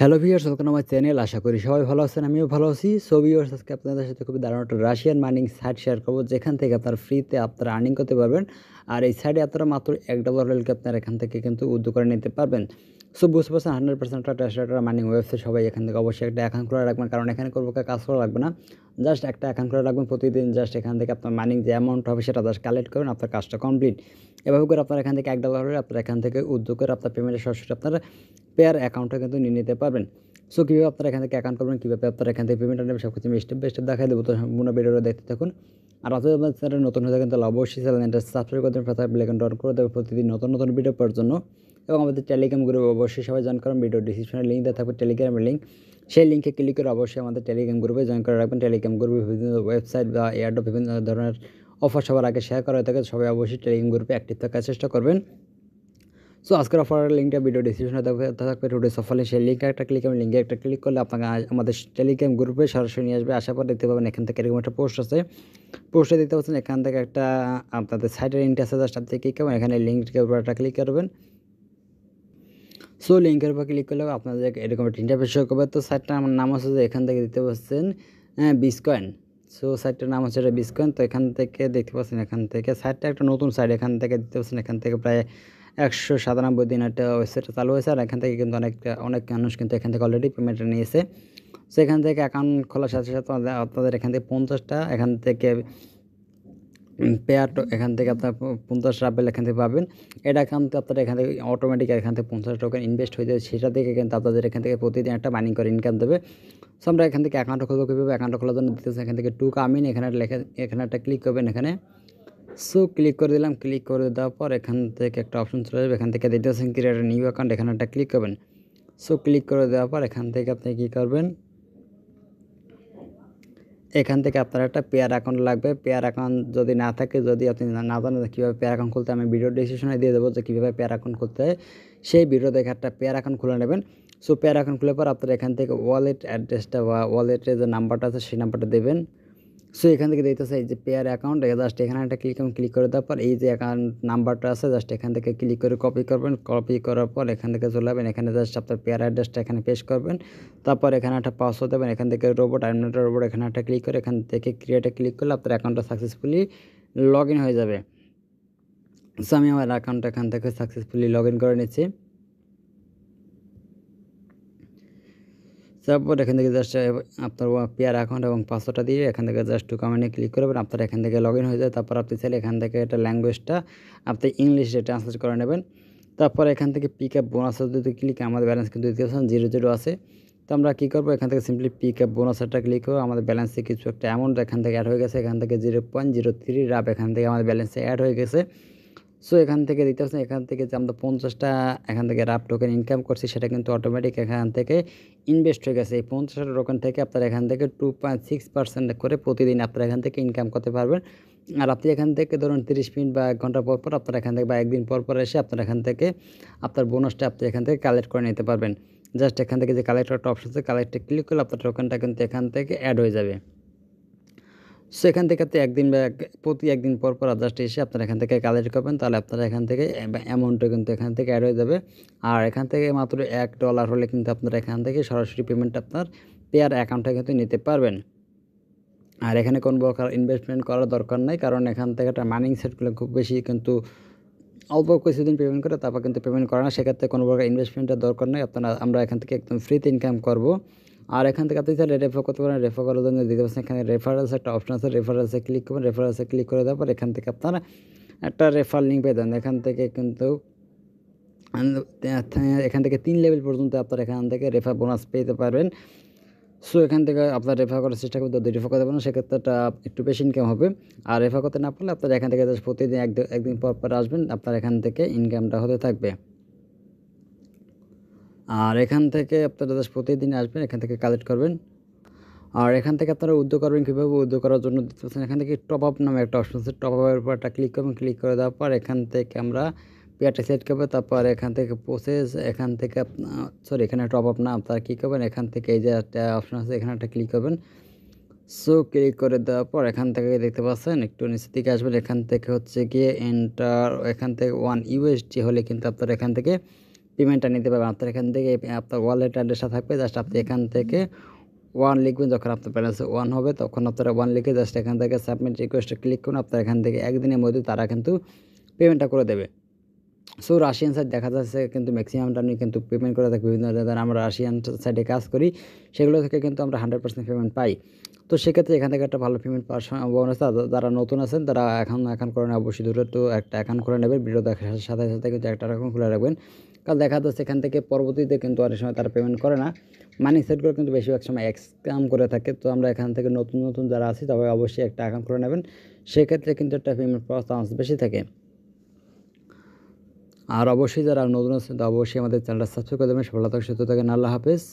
Hello viewers, welcome আমার channel. আশা করি সবাই ভালো আছেন, আমিও ভালো আছি। সো ভিউয়ার্স, আজকে আপনাদের সাথে খুবই দারুণ একটা রাশিয়ান মার্নিং সাইট শেয়ার করবো, যেখান থেকে আপনারা ফ্রিতে আপনারা আর্নিং করতে পারবেন। আর এই সাইটে আপনারা মাত্র $1 হলে আপনারা এখান থেকে কিন্তু উদ্যোগ করে নিতে পারবেন। সো বুঝতে পারছেন, 100% একটা মার্নিং ওয়েবসাইট। সবাই এখান থেকে অবশ্যই একটা অ্যাকাউন্ট করে রাখবেন, কারণ এখানে করবো কাজ করা লাগবে না। জাস্ট একটা অ্যাকাউন্ট করে রাখবেন প্রতিদিন। জাস্ট এখান থেকে আপনার মার্নিং যে অ্যামাউন্ট হবে সেটা জাস্ট কালেক্ট করবেন, আপনার কাজটা কমপ্লিট। এভাবে করে আপনারা এখান থেকে $1 হলে আপনারা এখান থেকে উদ্যোগ করে আপনার পেমেন্টের সরাসরি আপনারা পেয়ার অ্যাকাউন্টটা কিন্তু নিয়ে নিতে পারবেন। সো কীভাবে আপনারা এখান থেকে অ্যাকাউন্ট করবেন, কীভাবে আপনারা এখান থেকে পেমেন্ট নেবেন, সব কিছু আমি স্টেপ বাই স্টেপ দেখাই দেবো। তো সম্পূর্ণ ভিডিওটা দেখতে থাকুন। আর আপনি আপনার চ্যানেল নতুন হয়ে থাকেন তাহলে অবশ্যই চ্যানেলটা সাবস্ক্রাইব করে দেবেন, পাশে বেল আইকনটা অন করে দেবেন প্রতিদিন নতুন নতুন ভিডিও পাওয়ার জন্য। এবং আমাদের টেলিগ্রাম গ্রুপে অবশ্যই সবাই জয়েন করুন। ভিডিও ডিসক্রিপশনে লিঙ্ক দেওয়া থাকবে টেলিগ্রামের লিঙ্ক, সেই লিঙ্কে ক্লিক করে অবশ্যই আমাদের টেলিগ্রাম গ্রুপে জয়েন করে রাখবেন। টেলিগ্রাম গ্রুপে বিভিন্ন ওয়েবসাইট বা এয়ারড্রপ বিভিন্ন ধরনের অফার সবার আগে শেয়ার করা হয়ে থাকে। সবাই অবশ্যই টেলিগ্রাম গ্রুপে অ্যাক্টিভ থাকার চেষ্টা করবেন। সো আজকের অফারের লিঙ্কটা ভিডিও ডিসক্রিপশনে থাকবে। টুডে অফারে সেই লিঙ্কে একটা ক্লিক করবেন। লিঙ্কে একটা ক্লিক করলে আপনাকে আমাদের টেলিগ্রাম গ্রুপে সরাসরি নিয়ে আসবে। আসার পর দেখতে পাবেন এখান থেকে এরকম একটা পোস্ট আছে। পোস্টে দেখতে পাচ্ছেন এখান থেকে একটা আপনাদের সাইটের লিঙ্ক আছে। জাস্ট আপনি ক্লিক করবেন, এখানে লিঙ্কের উপর একটা ক্লিক করবেন। সো লিঙ্কের উপর ক্লিক করলে আপনাদের এরকম একটা ইন্টারফেস শো করবে। তো সাইটটার আমার নাম হচ্ছে যে এখান থেকে দেখতে পাচ্ছেন বিটকয়েন। সো সাইটটার নাম হচ্ছে বিটকয়েন। তো এখান থেকে দেখতে পাচ্ছেন, এখান থেকে সাইটটা একটা নতুন সাইট। এখান থেকে দেখতে পাচ্ছেন এখান থেকে প্রায় 197 দিন একটা ওয়েবসাইটটা চালু হয়েছে। আর এখান থেকে কিন্তু অনেক মানুষ কিন্তু এখান থেকে অলরেডি পেমেন্টটা নিয়েছে। সো এখান থেকে অ্যাকাউন্ট খোলার সাথে সাথে আপনাদের এখান থেকে 50টা এখান থেকে পেয়ার এখান থেকে আপনার 50 রাবেল এখান থেকে পাবেন। এটা কিন্তু আপনারা এখান থেকে অটোমেটিক এখান থেকে 50 টোকেন ইনভেস্ট হয়ে যায়। সেটা থেকে কিন্তু আপনাদের এখান থেকে প্রতিদিন একটা মাইনিং করে ইনকাম দেবে। সো আমরা এখান থেকে অ্যাকাউন্ট খুলবো কীভাবে, অ্যাকাউন্ট খোলার জন্য দিতেছে এখান থেকে টু কামিন, এখানে লেখা, এখানে একটা ক্লিক করবেন এখানে। সো ক্লিক করে দিলাম। ক্লিক করে দেওয়ার পর এখান থেকে একটা অপশন চলে যাবে। এখান থেকে দিতেছেন ক্রিয়েট আ নিউ অ্যাকাউন্ট, এখানে একটা ক্লিক করবেন। সো ক্লিক করে দেওয়ার পর এখান থেকে আপনি কী করবেন, এখান থেকে আপনার একটা পেয়ার অ্যাকাউন্ট লাগবে। পেয়ার অ্যাকাউন্ট যদি না থাকে, যদি আপনি না জানেন কীভাবে পেয়ার অ্যাকাউন্ট খুলতে, আমি ভিডিও ডিসক্রিপশনে দিয়ে দেবো যে কীভাবে পেয়ার অ্যাকাউন্ট খুলতে হয়। সেই ভিডিও দেখে একটা পেয়ার অ্যাকাউন্ট খুলে নেবেন। সো পেয়ার অ্যাকাউন্ট খোলার পর আপনারা এখান থেকে ওয়ালেট অ্যাড্রেসটা বা ওয়ালেটের যে নাম্বারটা আছে সেই নাম্বারটা দেবেন। সো এখান থেকে দেখতেছে এই যে পেয়ার অ্যাকাউন্ট, জাস্ট এখানে একটা ক্লিক করে দেওয়ার পর এই যে অ্যাকাউন্ট নাম্বারটা আছে জাস্ট এখান থেকে ক্লিক করে কপি করবেন। কপি করার পর এখান থেকে চলে যাবেন, এখানে জাস্ট আপনার পেয়ার অ্যাড্রেসটা এখানে পেস্ট করবেন। তারপর এখানে একটা পাসওয়ার্ড দেবেন। এখান থেকে রোবট আইমিনেটর রোবট এখানে একটা ক্লিক করে এখান থেকে ক্রিয়েটে ক্লিক করলে আপনার অ্যাকাউন্টটা সাকসেসফুলি লগ ইন হয়ে যাবে। সো আমি আমার অ্যাকাউন্টটা এখান থেকে সাকসেসফুলি লগ ইন করে নিচ্ছি। তারপর এখান থেকে জাস্ট আপনার পেয়ার অ্যাকাউন্ট এবং পাসওয়ার্ডটা দিয়ে এখান থেকে জাস্ট টু কমেন্টে ক্লিক করবেন। আপনার এখান থেকে লগ ইন হয়ে যায়। তারপর আপনি চাইলে এখান থেকে এটা ল্যাঙ্গুয়েজটা আপনি ইংলিশে ট্রান্সলেট করে নেবেন। তারপর এখান থেকে পিক আপ বোনাসে যদি ক্লিক, আমাদের ব্যালেন্স কিন্তু 0 আছে। তো আমরা কী করবো, এখান থেকে সিম্পলি পিক আপ বোনাসটা ক্লিক করবো। আমাদের ব্যালেন্সে কিছু একটা অ্যামাউন্ট এখান থেকে অ্যাড হয়ে গেছে। এখান থেকে 0.03 রাব এখান থেকে আমাদের ব্যালেন্সে অ্যাড হয়ে গেছে। সো এখান থেকে দেখতে পাচ্ছেন, এখান থেকে যে আমরা 50টা এখান থেকে রাব টোকেন ইনকাম করছি সেটা কিন্তু অটোমেটিক এখান থেকে ইনভেস্ট হয়ে গেছে। এই 50টা টোকেন থেকে আপনারা এখান থেকে 2.6% করে প্রতিদিন আপনারা এখান থেকে ইনকাম করতে পারবেন। আর আপনি এখান থেকে ধরুন 30 মিনিট বা 1 ঘন্টা পর পর আপনারা এখান থেকে বা একদিন পর পর এসে আপনারা এখান থেকে আপনার বোনাসটা আপনি এখান থেকে কালেক্ট করে নিতে পারবেন। জাস্ট এখান থেকে যে কালেক্ট একটা অপশন আছে, কালেক্টে ক্লিক করলে আপনার টোকেনটা কিন্তু এখান থেকে অ্যাড হয়ে যাবে। সো এখান থেকে আপনি একদিন বা প্রতি একদিন পর পর জাস্ট এসে আপনারা এখান থেকে কালেক্ট করবেন, তাহলে আপনারা এখান থেকে অ্যামাউন্টটা কিন্তু এখান থেকে অ্যাড হয়ে যাবে। আর এখান থেকে মাত্র $1 হলে কিন্তু আপনারা এখান থেকে সরাসরি পেমেন্ট আপনার পেয়ার অ্যাকাউন্টে কিন্তু নিতে পারবেন। আর এখানে কোনো প্রকার ইনভেস্টমেন্ট করার দরকার নাই, কারণ এখান থেকে একটা মার্নিং সেটগুলো খুব বেশি কিন্তু অল্প কিছুদিন পেমেন্ট করে তারপর কিন্তু পেমেন্ট করে না। সেক্ষেত্রে কোনো প্রকার ইনভেস্টমেন্টের দরকার নেই। আমরা এখান থেকে একদম ফ্রিতে ইনকাম করব। আর এখান থেকে আপনি চাইলে রেফার করতে পারেন। রেফার করার জন্য দিতে পারছেন এখানে রেফারেলস একটা অপশন আছে। রেফারেলসে ক্লিক করবেন। রেফারেলসে ক্লিক করে দেওয়ার পর এখান থেকে আপনারা একটা রেফার লিঙ্ক পেয়ে যান। এখান থেকে কিন্তু এখান থেকে 3 লেভেল পর্যন্ত আপনারা এখান থেকে রেফার বোনাস পেতে পারবেন। সো এখান থেকে আপনার রেফার করার চেষ্টা করতে, যদি রেফার করতে পারেন সেক্ষেত্রে একটু বেশি ইনকাম হবে। আর রেফার করতে না পারলে আপনারা এখান থেকে জাস্ট প্রতিদিন একদিন পর পর আসবেন, আপনার এখান থেকে ইনকামটা হতে থাকবে। আর এখান থেকে আপনারা জাস্ট প্রতিদিন আসবেন, এখান থেকে কালেক্ট করবেন। আর এখান থেকে আপনারা উদ্যোগ করবেন কীভাবে, উদ্যোগ করার জন্য দেখতে পাচ্ছেন এখান থেকে টপ আপ নামে একটা অপশন আছে। টপ আপের উপর একটা ক্লিক করবেন। ক্লিক করে দেওয়ার পর এখান থেকে আমরা পেয়ারটা সিলেক্ট করবো। তারপর এখান থেকে প্রসেস, এখান থেকে আপনার এখানে টপ আপ না, আপনারা কী করবেন, এখান থেকে এই যে একটা অপশন আছে এখানে একটা ক্লিক করবেন। সো ক্লিক করে দেওয়ার পর এখান থেকে দেখতে পাচ্ছেন একটু নিচের দিকে আসবেন। এখান থেকে হচ্ছে গিয়ে এন্টার, এখান থেকে 1 USD হলে কিন্তু আপনারা এখান থেকে পেমেন্টটা নিতে পারবেন। আপনার এখান থেকে আপনার ওয়ালেট অ্যাড্রেসটা থাকবে, জাস্ট আপনি এখান থেকে 1 লিখবেন। যখন আপনার ব্যালেন্স 1 হবে তখন আপনারা 1 লিখে জাস্ট এখান থেকে সাবমিট রিকোয়েস্টে ক্লিক করুন। আপনার এখান থেকে একদিনের মধ্যে তারা কিন্তু পেমেন্টটা করে দেবে। সো রাশিয়ান সাইড দেখা যাচ্ছে কিন্তু ম্যাক্সিমাম টাইমই কিন্তু পেমেন্ট করে থাকে। বিভিন্ন যারা আমরা রাশিয়ান সাইডে কাজ করি সেগুলো থেকে কিন্তু আমরা 100% পেমেন্ট পাই। তো সেক্ষেত্রে এখান থেকে একটা ভালো পেমেন্ট পাওয়ার সম্ভাবনা আছে। যারা নতুন আছেন তারা অ্যাকাউন্ট করেন, অবশ্যই দ্রুত একটা অ্যাকাউন্ট করে নেবেন। ভিডিও দেখার সাথে সাথে কিন্তু একটা অ্যাকাউন্ট খুলে রাখবেন, কারণ দেখা যাচ্ছে এখান থেকে পরবর্তীতে কিন্তু অনেক সময় তারা পেমেন্ট করে না। মানি সেটগুলো কিন্তু বেশিরভাগ সময় স্ক্যাম করে থাকে। তো আমরা এখান থেকে নতুন যারা আছি তবে অবশ্যই একটা অ্যাকাউন্ট করে নেবেন, সেক্ষেত্রে কিন্তু একটা পেমেন্ট পাওয়ার চান্স বেশি থাকে। আর অবশ্যই যারা নতুন আছেন তো অবশ্যই আমাদের চ্যানেলটা সাবস্ক্রাইব করে দেবেন। ভালো থাকুন, সুস্থ থাকুন, আল্লাহ হাফেজ।